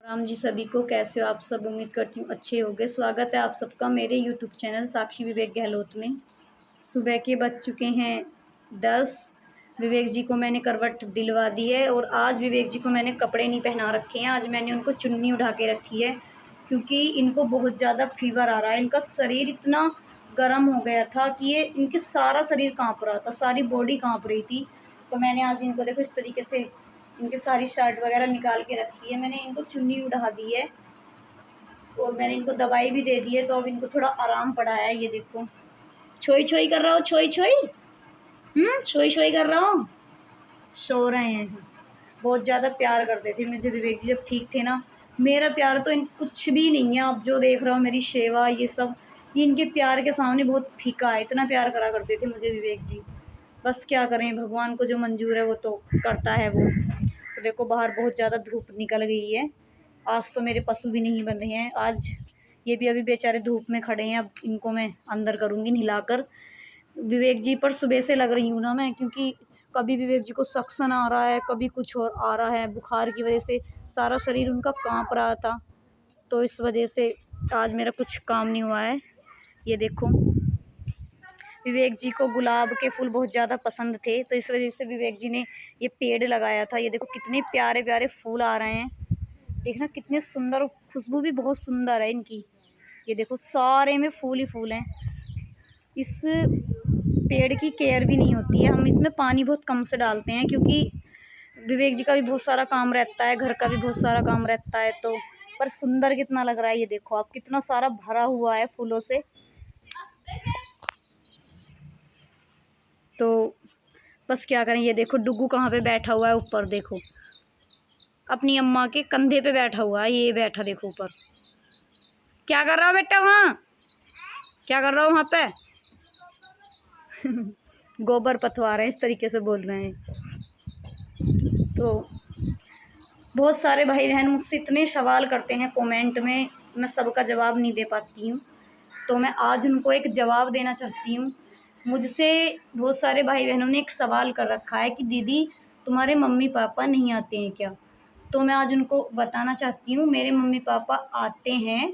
राम जी सभी को, कैसे हो आप सब। उम्मीद करती हूँ अच्छे होंगे। स्वागत है आप सबका मेरे यूट्यूब चैनल साक्षी विवेक गहलोत में। सुबह के बज चुके हैं 10। विवेक जी को मैंने करवट दिलवा दी है और आज विवेक जी को मैंने कपड़े नहीं पहना रखे हैं। आज मैंने उनको चुन्नी उठा के रखी है क्योंकि इनको बहुत ज़्यादा फीवर आ रहा है। इनका शरीर इतना गर्म हो गया था कि ये इनके सारा शरीर काँप रहा था, सारी बॉडी काँप रही थी। तो मैंने आज इनको देखो इस तरीके से इनकी सारी शर्ट वगैरह निकाल के रखी है। मैंने इनको चुन्नी उड़ा दी है और मैंने इनको दवाई भी दे दी है, तो अब इनको थोड़ा आराम पड़ा है। ये देखो छोई छोई कर रहा हो, छोई छोई छोई छोई कर रहा हो, सो रहे हैं। बहुत ज़्यादा प्यार करते थे मुझे विवेक जी जब ठीक थे ना। मेरा प्यार तो इन कुछ भी नहीं है। आप जो देख रहे हो मेरी सेवा ये सब, ये इनके प्यार के सामने बहुत फीका है। इतना प्यार करा करते थे मुझे विवेक जी। बस क्या करें, भगवान को जो मंजूर है वो तो करता है वो। तो देखो बाहर बहुत ज़्यादा धूप निकल गई है। आज तो मेरे पशु भी नहीं बंधे हैं। आज ये भी अभी बेचारे धूप में खड़े हैं। अब इनको मैं अंदर करूँगी नहलाकर। विवेक जी पर सुबह से लग रही हूँ ना मैं, क्योंकि कभी विवेक जी को सक्सन आ रहा है, कभी कुछ और आ रहा है। बुखार की वजह से सारा शरीर उनका काँप रहा था, तो इस वजह से आज मेरा कुछ काम नहीं हुआ है। ये देखो विवेक जी को गुलाब के फूल बहुत ज़्यादा पसंद थे, तो इस वजह से विवेक जी ने ये पेड़ लगाया था। ये देखो कितने प्यारे प्यारे फूल आ रहे हैं, देखना कितने सुंदर। खुशबू भी बहुत सुंदर है इनकी। ये देखो सारे में फूल ही फूल हैं। इस पेड़ की केयर भी नहीं होती है, हम इसमें पानी बहुत कम से डालते हैं क्योंकि विवेक जी का भी बहुत सारा काम रहता है, घर का भी बहुत सारा काम रहता है। तो पर सुंदर कितना लग रहा है, ये देखो आप, कितना सारा भरा हुआ है फूलों से। तो बस क्या करें। ये देखो डुगू कहाँ पे बैठा हुआ है, ऊपर देखो अपनी अम्मा के कंधे पे बैठा हुआ है। ये बैठा देखो ऊपर। क्या कर रहा हो बेटा वहाँ, क्या कर रहा हो वहाँ पे गोबर पथवा रहे हैं, इस तरीके से बोल रहे हैं। तो बहुत सारे भाई बहन मुझसे इतने सवाल करते हैं कमेंट में, मैं सबका जवाब नहीं दे पाती हूँ। तो मैं आज उनको एक जवाब देना चाहती हूँ। मुझसे बहुत सारे भाई बहनों ने एक सवाल कर रखा है कि दीदी तुम्हारे मम्मी पापा नहीं आते हैं क्या। तो मैं आज उनको बताना चाहती हूँ, मेरे मम्मी पापा आते हैं।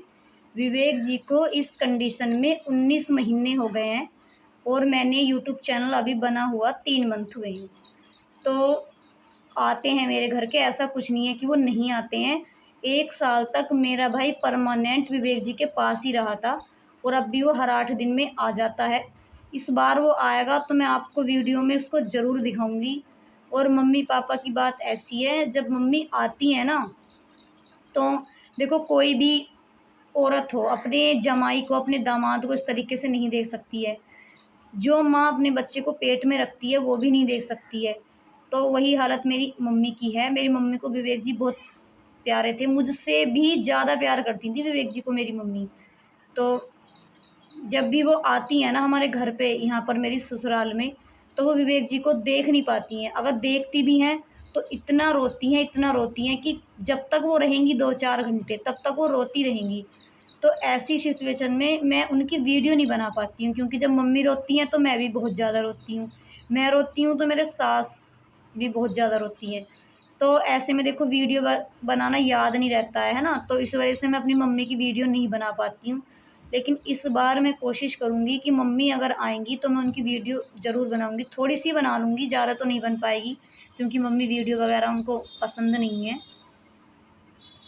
विवेक जी को इस कंडीशन में 19 महीने हो गए हैं और मैंने यूट्यूब चैनल अभी बना हुआ 3 मंथ हुए हैं। तो आते हैं मेरे घर के, ऐसा कुछ नहीं है कि वो नहीं आते हैं। 1 साल तक मेरा भाई परमानेंट विवेक जी के पास ही रहा था और अब भी वो हर 8 दिन में आ जाता है। इस बार वो आएगा तो मैं आपको वीडियो में उसको ज़रूर दिखाऊंगी। और मम्मी पापा की बात ऐसी है, जब मम्मी आती है ना तो देखो कोई भी औरत हो अपने जमाई को, अपने दामाद को इस तरीके से नहीं देख सकती है। जो माँ अपने बच्चे को पेट में रखती है वो भी नहीं देख सकती है। तो वही हालत मेरी मम्मी की है। मेरी मम्मी को विवेक जी बहुत प्यारे थे, मुझसे भी ज़्यादा प्यार करती थी विवेक जी को मेरी मम्मी। तो जब भी वो आती हैं ना हमारे घर पे, यहाँ पर मेरी ससुराल में, तो वो विवेक जी को देख नहीं पाती हैं। अगर देखती भी हैं तो इतना रोती हैं, इतना रोती हैं कि जब तक वो रहेंगी 2-4 घंटे तब तक वो रोती रहेंगी। तो ऐसी सिचुएशन में मैं उनकी वीडियो नहीं बना पाती हूँ, क्योंकि जब मम्मी रोती हैं तो मैं भी बहुत ज़्यादा रोती हूँ, मैं रोती हूँ तो मेरे सास भी बहुत ज़्यादा रोती हैं। तो ऐसे में देखो वीडियो बनाना याद नहीं रहता है ना, तो इस वजह से मैं अपनी मम्मी की वीडियो नहीं बना पाती हूँ। लेकिन इस बार मैं कोशिश करूँगी कि मम्मी अगर आएंगी तो मैं उनकी वीडियो ज़रूर बनाऊँगी। थोड़ी सी बना लूँगी, ज़्यादा तो नहीं बन पाएगी क्योंकि मम्मी वीडियो वगैरह उनको पसंद नहीं है।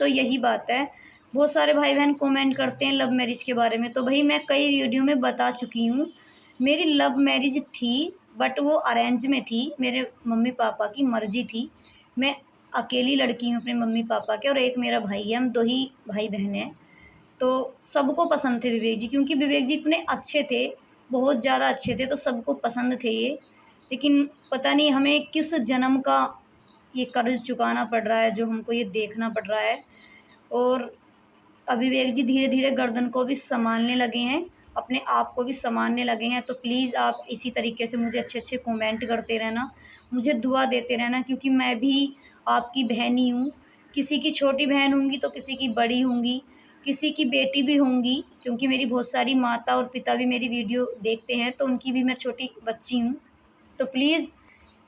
तो यही बात है। बहुत सारे भाई बहन कमेंट करते हैं लव मैरिज के बारे में, तो भाई मैं कई वीडियो में बता चुकी हूँ। मेरी लव मैरिज थी बट वो अरेंज में थी, मेरे मम्मी पापा की मर्ज़ी थी। मैं अकेली लड़की हूँ अपने मम्मी पापा के, और एक मेरा भाई है, हम 2 ही भाई बहन हैं। तो सबको पसंद थे विवेक जी, क्योंकि विवेक जी इतने अच्छे थे, बहुत ज़्यादा अच्छे थे, तो सबको पसंद थे ये। लेकिन पता नहीं हमें किस जन्म का ये कर्ज चुकाना पड़ रहा है जो हमको ये देखना पड़ रहा है। और अब विवेक जी धीरे धीरे गर्दन को भी संभालने लगे हैं, अपने आप को भी संभालने लगे हैं। तो प्लीज़ आप इसी तरीके से मुझे अच्छे अच्छे कमेंट करते रहना, मुझे दुआ देते रहना, क्योंकि मैं भी आपकी बहन ही हूँ। किसी की छोटी बहन होंगी तो किसी की बड़ी होंगी, किसी की बेटी भी होंगी, क्योंकि मेरी बहुत सारी माता और पिता भी मेरी वीडियो देखते हैं, तो उनकी भी मैं छोटी बच्ची हूँ। तो प्लीज़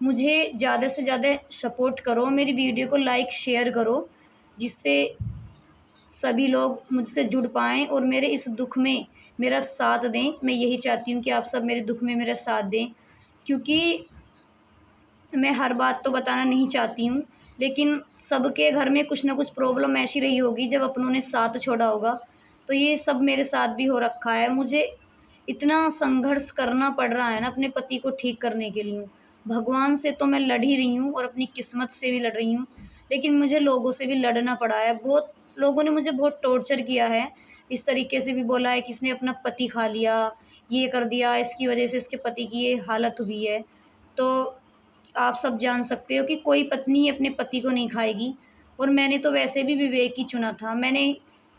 मुझे ज़्यादा से ज़्यादा सपोर्ट करो, मेरी वीडियो को लाइक शेयर करो, जिससे सभी लोग मुझसे जुड़ पाएँ और मेरे इस दुःख में मेरा साथ दें। मैं यही चाहती हूँ कि आप सब मेरे दुःख में मेरा साथ दें, क्योंकि मैं हर बात तो बताना नहीं चाहती हूँ, लेकिन सबके घर में कुछ ना कुछ प्रॉब्लम ऐसी रही होगी जब अपनों ने साथ छोड़ा होगा। तो ये सब मेरे साथ भी हो रखा है। मुझे इतना संघर्ष करना पड़ रहा है ना अपने पति को ठीक करने के लिए। भगवान से तो मैं लड़ ही रही हूँ और अपनी किस्मत से भी लड़ रही हूँ, लेकिन मुझे लोगों से भी लड़ना पड़ा है। बहुत लोगों ने मुझे बहुत टॉर्चर किया है, इस तरीके से भी बोला है कि इसने अपना पति खा लिया, ये कर दिया, इसकी वजह से इसके पति की ये हालत हुई है। तो आप सब जान सकते हो कि कोई पत्नी अपने पति को नहीं खाएगी। और मैंने तो वैसे भी विवेक ही चुना था। मैंने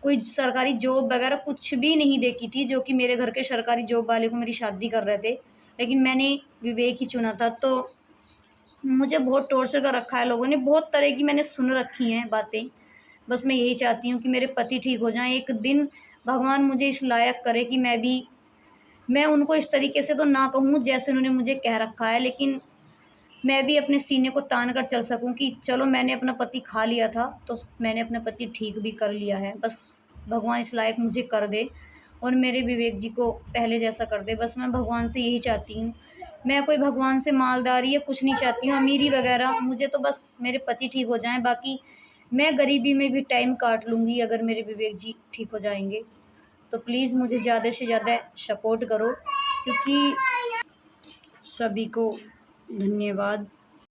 कोई सरकारी जॉब वगैरह कुछ भी नहीं देखी थी, जो कि मेरे घर के सरकारी जॉब वाले को मेरी शादी कर रहे थे, लेकिन मैंने विवेक ही चुना था। तो मुझे बहुत टॉर्चर कर रखा है लोगों ने, बहुत तरह की मैंने सुन रखी हैं बातें। बस मैं यही चाहती हूँ कि मेरे पति ठीक हो जाएँ। एक दिन भगवान मुझे इस लायक करे कि मैं उनको इस तरीके से तो ना कहूँ जैसे उन्होंने मुझे कह रखा है, लेकिन मैं भी अपने सीने को तान कर चल सकूँ कि चलो मैंने अपना पति खा लिया था, तो मैंने अपना पति ठीक भी कर लिया है। बस भगवान इस लायक मुझे कर दे और मेरे विवेक जी को पहले जैसा कर दे। बस मैं भगवान से यही चाहती हूँ। मैं कोई भगवान से मालदारी या कुछ नहीं चाहती हूँ, अमीरी वगैरह। मुझे तो बस मेरे पति ठीक हो जाएँ, बाकी मैं गरीबी में भी टाइम काट लूँगी अगर मेरे विवेक जी ठीक हो जाएँगे। तो प्लीज़ मुझे ज़्यादा से ज़्यादा सपोर्ट करो, क्योंकि सभी को धन्यवाद।